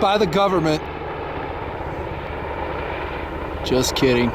by the government. Just kidding.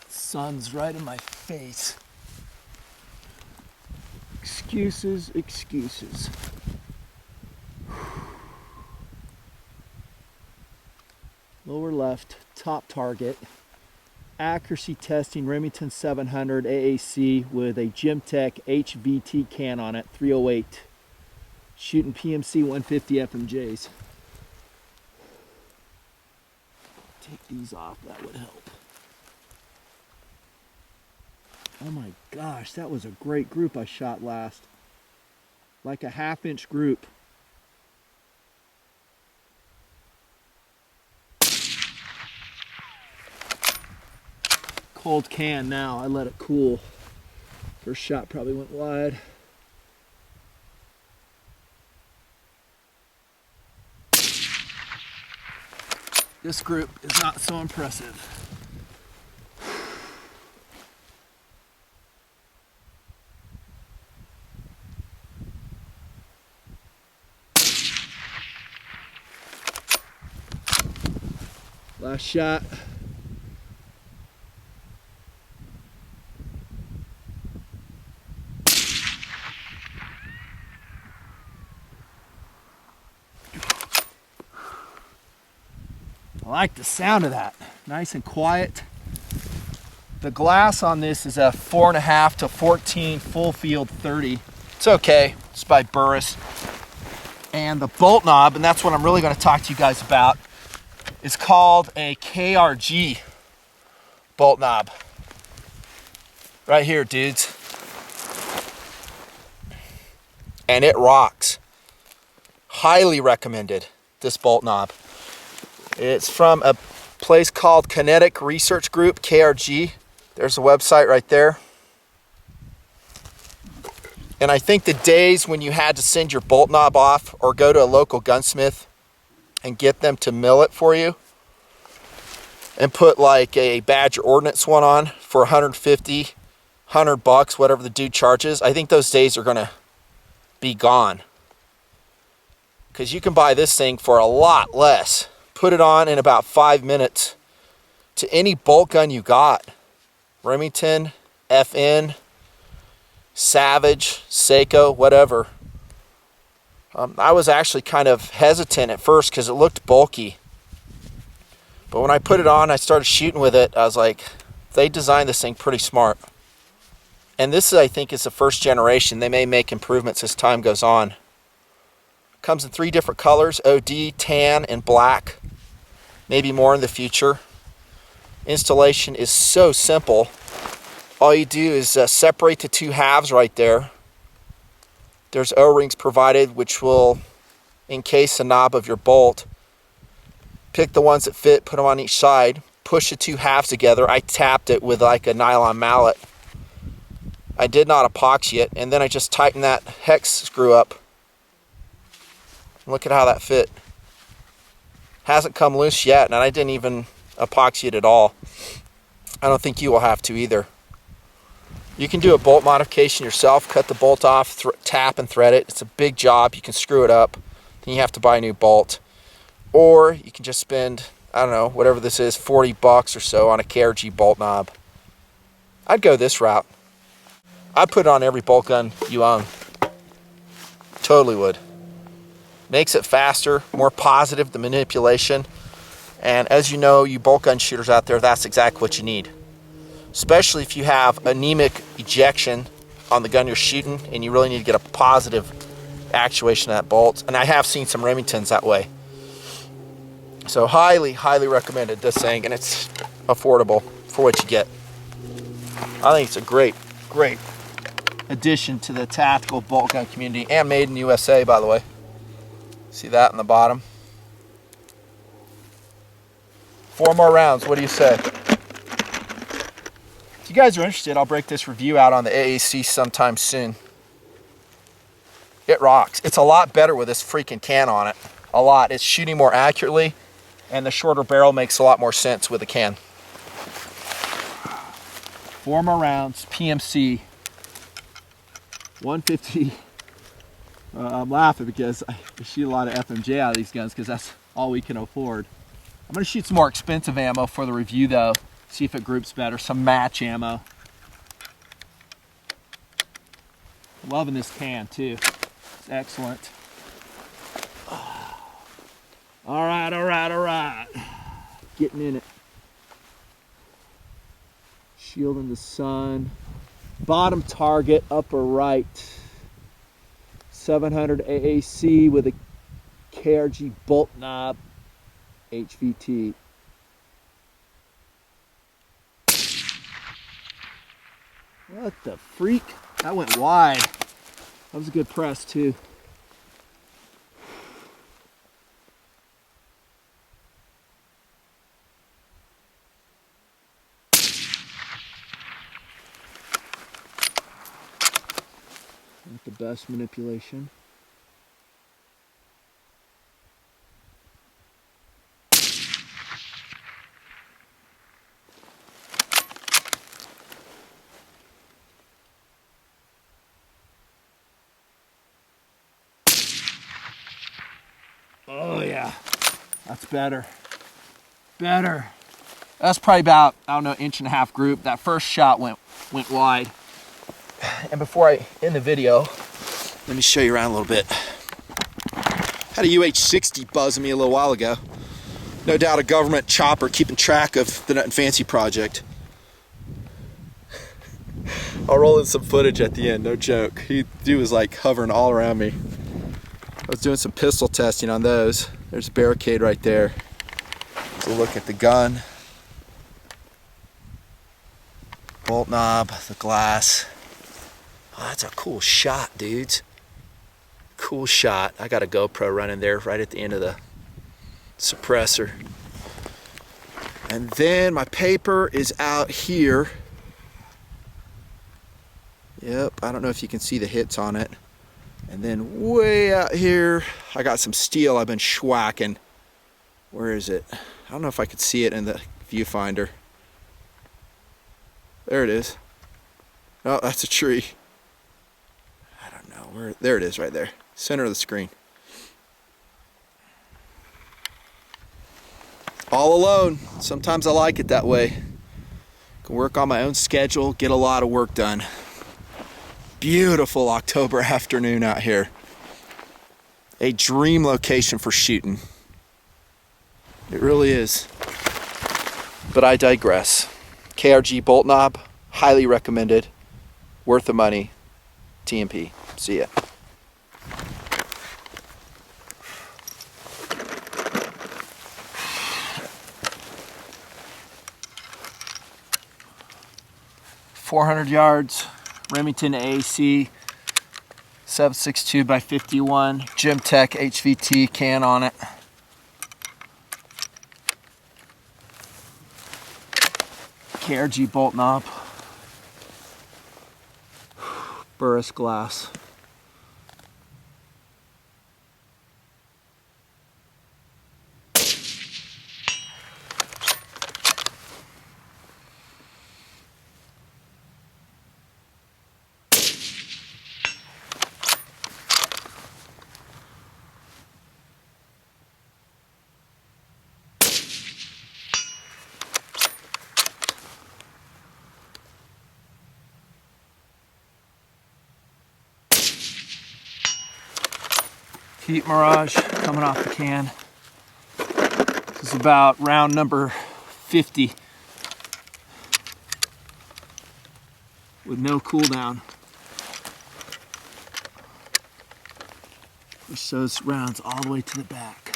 Sun's right in my face. Excuses, excuses. Lower left, top target. Accuracy testing, Remington 700 AAC with a Gemtech HVT can on it, 308. Shooting PMC 150 FMJs. Take these off, that would help. Oh my gosh, that was a great group I shot last. Like a half-inch group. Cold can now, I let it cool. First shot probably went wide. This group is not so impressive. Last shot. I like the sound of that. Nice and quiet. The glass on this is a 4.5 to 14 full field 30. It's okay. It's by Burris. And the bolt knob, and that's what I'm really going to talk to you guys about, is called a KRG Bolt Knob. Right here, dudes. And it rocks. Highly recommended, this bolt knob. It's from a place called Kinetic Research Group, KRG. There's a website right there. And I think the days when you had to send your bolt knob off or go to a local gunsmith and get them to mill it for you and put like a Badger Ordnance one on for 150, 100 bucks, whatever the dude charges, I think those days are gonna be gone. Because you can buy this thing for a lot less. Put it on in about 5 minutes to any bolt gun you got. Remington, FN, Savage, Seiko, whatever. I was actually kind of hesitant at first because it looked bulky. But when I put it on, I started shooting with it. I was like, they designed this thing pretty smart. And this, I think, is the first generation. They may make improvements as time goes on. Comes in 3 different colors, OD, tan, and black. Maybe more in the future. Installation is so simple. All you do is separate the 2 halves right there. There's O-rings provided which will encase the knob of your bolt. Pick the ones that fit, put them on each side, push the 2 halves together. I tapped it with like a nylon mallet. I did not epoxy it, and then I just tightened that hex screw up. Look at how that fit. Hasn't come loose yet, and I didn't even epoxy it at all. I don't think you will have to either. You can do a bolt modification yourself, cut the bolt off, tap and thread it. It's a big job. You can screw it up, then you have to buy a new bolt. Or you can just spend, I don't know, whatever this is, 40 bucks or so on a KRG bolt knob. I'd go this route. I'd put it on every bolt gun you own. Totally would. Makes it faster, more positive, the manipulation. And as you know, you bolt gun shooters out there, that's exactly what you need. Especially if you have anemic ejection on the gun you're shooting and you really need to get a positive actuation of that bolt. And I have seen some Remingtons that way. So highly, highly recommended this thing, and it's affordable for what you get. I think it's a great, great addition to the tactical bolt gun community, and made in the USA, by the way. See that in the bottom? 4 more rounds, what do you say? If you guys are interested, I'll break this review out on the AAC sometime soon. It rocks. It's a lot better with this freaking can on it. A lot. It's shooting more accurately, and the shorter barrel makes a lot more sense with the can. 4 more rounds, PMC. 150. I'm laughing because I shoot a lot of FMJ out of these guns because that's all we can afford. I'm going to shoot some more expensive ammo for the review though. See if it groups better. Some match ammo. Loving this can too. It's excellent. All right, all right, all right. Getting in it. Shielding the sun. Bottom target, upper right. 700 AAC with a KRG Bolt Knob HVT. What the freak? That went wide. That was a good press too. Not the best manipulation. Oh yeah, that's better. Better. That's probably about, I don't know, 1.5 group. That first shot went wide. And before I end the video, let me show you around a little bit. Had a UH-60 buzzing me a little while ago. No doubt a government chopper keeping track of the Nutnfancy project. I'll roll in some footage at the end, no joke. He was like hovering all around me. I was doing some pistol testing on those. There's a barricade right there. So look at the gun. Bolt knob, the glass. Oh, that's a cool shot, dudes. Cool shot. I got a GoPro running there right at the end of the suppressor. And then my paper is out here. Yep, I don't know if you can see the hits on it. And then way out here, I got some steel I've been schwacking. Where is it? I don't know if I could see it in the viewfinder. There it is. Oh, that's a tree. I don't know where. There it is right there. Center of the screen. All alone. Sometimes I like it that way. Can work on my own schedule, get a lot of work done. Beautiful October afternoon out here. A dream location for shooting. It really is. But I digress. KRG Bolt Knob, highly recommended. Worth the money. TMP. See ya. .400 yards. Remington AAC 7.62 by 51 Gym Tech HVT can on it. KRG Bolt Knob. Burris glass. Heat Mirage coming off the can. This is about round number 50 with no cooldown. Push those rounds all the way to the back.